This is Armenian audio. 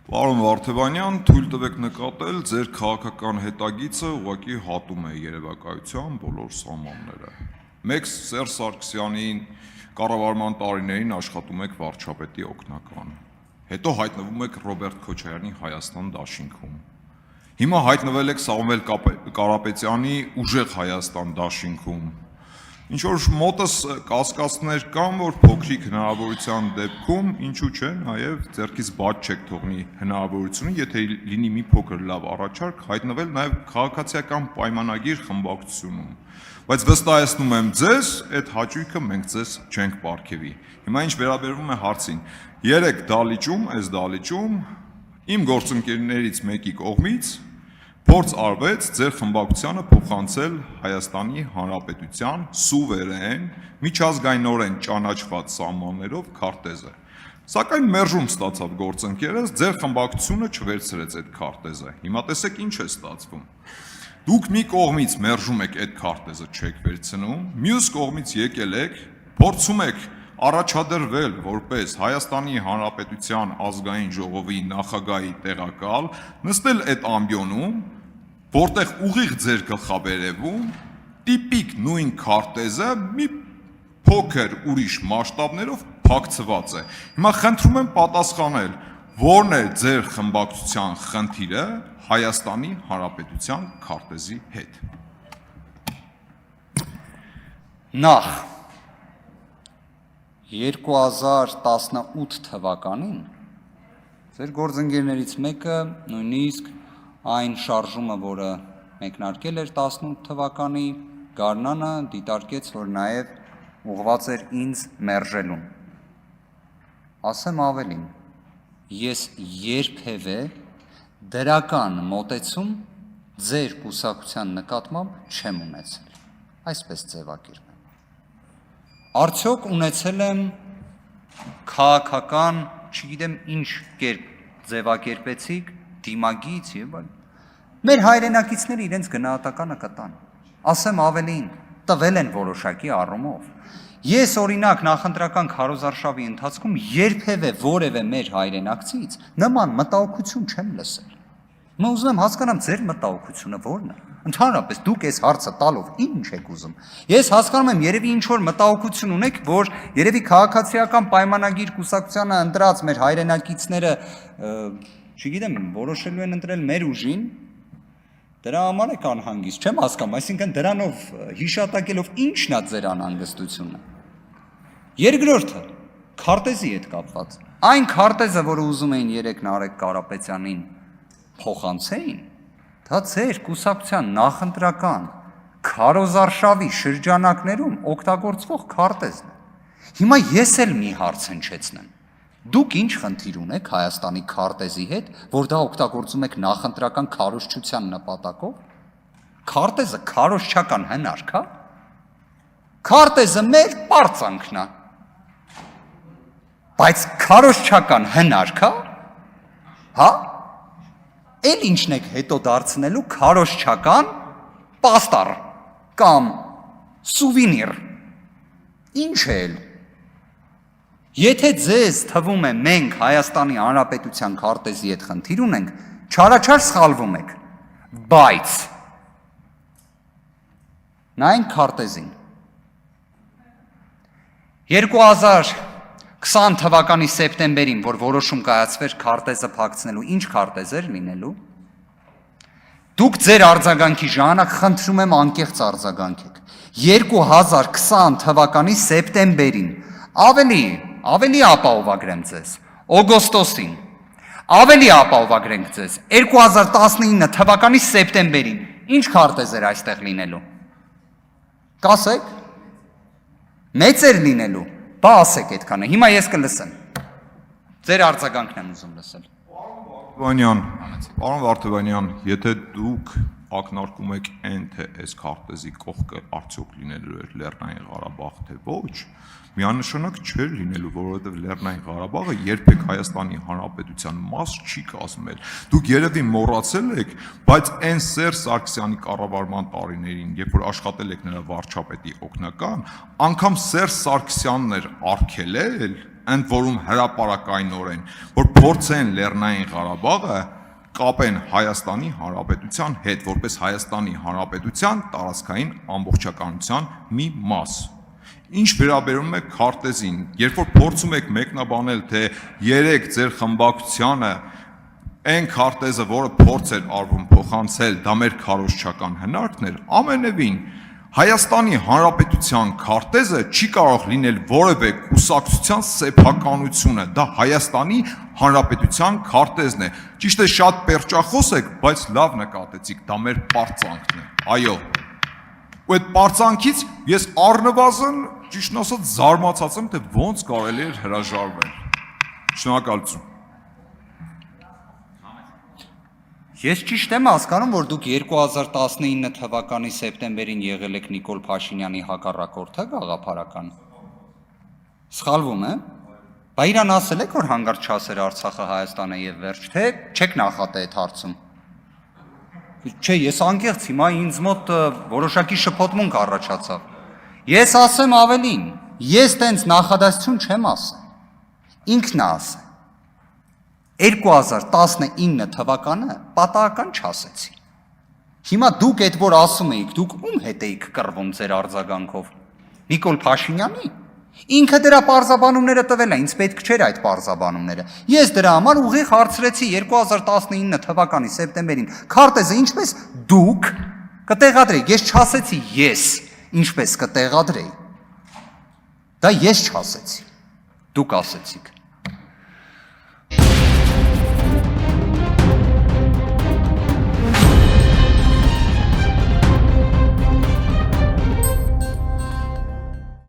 Պարոն Վարդևանյան, թույլ տվեք նկատել, ձեր քաղաքական հետագիծը ուղղակի հատում է երևակայության բոլոր սահմանները։ Մեկ Սերժ Սարգսյանի կառավարման տարիներին աշխատում եք վարչապետի օգնական։ Հետո հայտնվում եք Ռոբերտ Քոչարյանի Հայաստան դաշինքում։ Հիմա հայտնվել եք Սամվել Կարապետյանի Ուժեղ Հայաստան դաշինքում։ Ինչ որ մոտս կասկածներ կան, որ փոքրիկ հնարավորության դեպքում, ինչու՞ չէ, նաև ձեռքից բաց չեք թողնի հնարավորությունը, եթե լինի մի փոքր լավ առաջարկ, հայտնվել նաև քաղաքացիական պայմանագիր խմբակցությունում։ Բայց վստահեցնում եմ ձեզ, այդ հաճույքը մենք ձեզ չենք պարգևի։ Հիմա ինչ վերաբերվում է հարցին, 3 դալիճում, այս դալիճում իմ գործընկերներից մեկի կողմից փորձ արվեց ձեր խմբակցությանը փոխանցել Հայաստանի Հանրապետության սուվերեն, միջազգայինորեն ճանաչված սահմաններով քարտեզը։ Սակայն մերժում ստացավ գործընկերս, ձեր խմբակցությունը չվերցրեց այդ քարտեզը։ Հիմա տեսեք ինչ է ստացվում։ Դուք մի կողմից մերժում եք այդ քարտեզը չեք վերցնում, մյուս կողմից եկել եք, փորձում եք առաջադրվել որպես Հայաստանի Հանրապետության ազգային ժողովի նախագահի տեղակալ, նստել այդ ամբիոնում, որտեղ ուղիղ ձեր գլխավերևում տիպիկ նույն քարտեզը մի փոքր ուրիշ մասշտաբներով փակցված է։ Հիմա խնդրում եմ պատասխանել, որն է ձեր խմբակցության խնդիրը Հայաստանի Հանրապետության քարտեզի հետ։ Նախ 2018 թվականին ձեր գործընկերներից մեկը նույնիսկ այն շարժումը, որը մեկնարկել էր 18 թվականի գարնանը դիտարկեց, որ նաև ուղղված էր ինձ մերժելուն։ Ասեմ ավելին, ես երբևէ դրական մոտեցում ձեր կուսակցության նկատմամբ չեմ ունեցել, այսպես ձևակերպեմ։ Արդյոք ունեցել եմ քաղաքական, չգիտեմ ինչ կերպ ձևակերպեցիք, դիմագիծ եւ այլն։ Մեր հայրենակիցները իրենց գնահատականը կտան։ Ասեմ ավելին, տվել են որոշակի առումով։ Ես օրինակ նախընտրական քարոզարշավի ընթացքում երբևէ որևէ մեր հայրենակցից նման մտահոգություն չեմ լսել։ Mä ուզում եմ հասկանամ ձեր մտահոգությունը որն է։ Ընդհանրապես դուք այս հարցը տալով ինչ եք ուզում։ Ես հասկանում եմ, երևի ինչ որ մտահոգություն ունեք, որ երևի քաղաքացիական պայմանագիր կուսակցությանը ընտրած մեր հայրենակիցները, չգիտեմ, որոշելու են ընտրել մեր ուժին, դրա համար եք անհանգիստ, չեմ հասկանում, այսինքն դրանով հիշատակելով ի՞նչն է ձեր անհանգստությունը։ Երկրորդը, քարտեզի հետ կապված։ Այն քարտեզը, որը ուզում էին 3 Նարեկ Կարապետյանին փոխանցեին, դա ձեր կուսակցության նախընտրական քարոզարշավի շրջանակներում օգտագործվող քարտեզն է։ Հիմա ես էլ մի հարց հնչեցնեմ։ Դուք ինչ խնդիր ունեք Հայաստանի քարտեզի հետ, որ դա օգտագործում եք նախընտրական քարոզչության նպատակով։ Քարտեզը քարոզչական հնարք է։ Քարտեզը մեր պարծանքն է։ Բայց քարոզչական հնարք է, հա։ Էլ ինչն եք հետո դարձնելու քարոզչական պաստառ կամ սուվենիր։ Ինչ էլ։ Եթե ձեզ թվում է մենք Հայաստանի Հանրապետության քարտեզի հետ խնդիր ունենք, չարաչար սխալվում եք, բայց նայենք քարտեզին։ 2020 թվականի սեպտեմբերին, որ որոշում կայացվեր քարտեզը փակցնելու, ինչ քարտեզ էր լինելու, դուք ձեր արձագանքի ժամանակ խնդրում եմ անկեղծ արձագանքեք։ 2020 թվականի սեպտեմբերին, ավելի ապահովագրեմ ձեզ, օգոստոսին, ավելի ապահովագրենք ձեզ, 2019 թվականի սեպտեմբերին, ինչ քարտեզ էր այստեղ լինելու։ Կասեք, մեծ էր լինելու, բա ասեք այդքանը, հիմա ես կլսեմ, ձեր արձագանքն եմ ուզում լսել։ Պարոն Վարդևանյան, եթե դուք ակնարկում եք այն, թե այս քարտեզի կողքը արդյոք լինելու էր Լեռնային Ղարաբաղ, թե ոչ, միանշանակ չէր լինելու, որովհետև Լեռնային Ղարաբաղը երբեք Հայաստանի Հանրապետության մաս չի կազմել։ Դուք երևի մոռացել եք, բայց այն Սերժ Սարգսյանի կառավարման տարիներին, երբ որ աշխատել եք նրա վարչապետի օգնական, անգամ Սերժ Սարգսյանն էր արգելել ընդ որում հրապարակայնորեն, որ փորձեն Լեռնային Ղարաբաղը կապեն Հայաստանի Հանրապետության հետ, որպես Հայաստանի Հանրապետության տարածքային ամբողջականության մի մաս։ Ինչ վերաբերում է քարտեզին, երբ որ փորձում եք մեկնաբանել, թե երեք ձեր խմբակցությանը այն քարտեզը, որը փորձ էր արվում փոխանցել, դա մեր քարոզչական հնարքն էր, ամենևին Հայաստանի Հանրապետության քարտեզը չի կարող լինել որևէ կուսակցության սեփականությունը, դա Հայաստանի Հանրապետության քարտեզն է։ Ճիշտ է, շատ պերճախոս եք, բայց լավ նկատեցիք, դա մեր պարծանքն է։ Այո։ Ու այդ պարծանքից ես առնվազն, ճիշտն ասած, զարմացած եմ, թե ոնց կարելի էր հրաժարվել։ Շնորհակալություն։ Ես ճիշտ եմ հասկանում, որ դուք 2019 թվականի սեպտեմբերին եղել եք Նիկոլ Փաշինյանի հակառակորդը գաղափարական։ Սխալվում եմ։ Բա իրան ասել եք, որ հանգարց չասեր Արցախը Հայաստանը եւ վերջ, թե չեք նախատե այդ հարցում։ Չէ, ես անկեղծ հիմա ինձ մոտ որոշակի շփոթմունք առաջացավ։ Ես ասեմ ավելին, ես տենց նախադասություն չեմ ասել։ Ինքն է ասել։ 2019 թվականը պատահական չասեցի։ Հիմա դուք այդ որ ասում էիք, դուք ում հետ էիք կռվում ձեր արձագանքով։ Նիկոլ Փաշինյանի։ Ինքը դրա պարզաբանումները տվել է, ինձ պետք չէր այդ պարզաբանումները։ Ես դրա համար ուղիղ հարցրեցի 2019 թվականի սեպտեմբերին քարտեզը ինչպես դուք կտեղադրեիք։ Ես չասեցի ես ինչպես կտեղադրեի։ Դա ես չասեցի։ Դուք ասեցիք։